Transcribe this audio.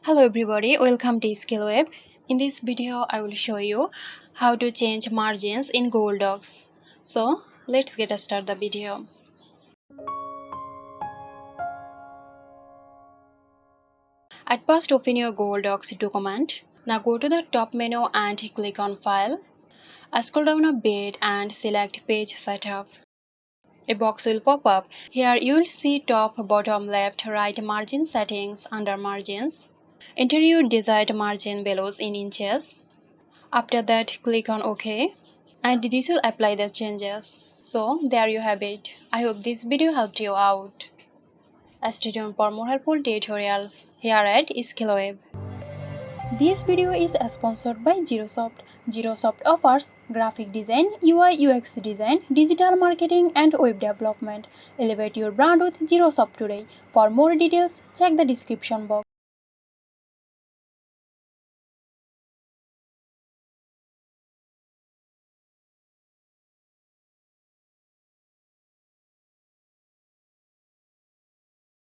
Hello everybody, welcome to SkillWeb. In this video, I will show you how to change margins in Google Docs. So, let's get started the video. At first, open your Google Docs document. Now go to the top menu and click on File. Scroll down a bit and select Page Setup. A box will pop up. Here you will see top, bottom, left, right margin settings under Margins. Enter your desired margin values in inches. After that, click on OK and this will apply the changes. So there you have it. I hope this video helped you out. Stay tuned for more helpful tutorials here at SkillWeb. This video is sponsored by Zerosoft. Zerosoft offers graphic design, UI UX design, digital marketing and web development. Elevate your brand with Zerosoft today. For more details, check the description box.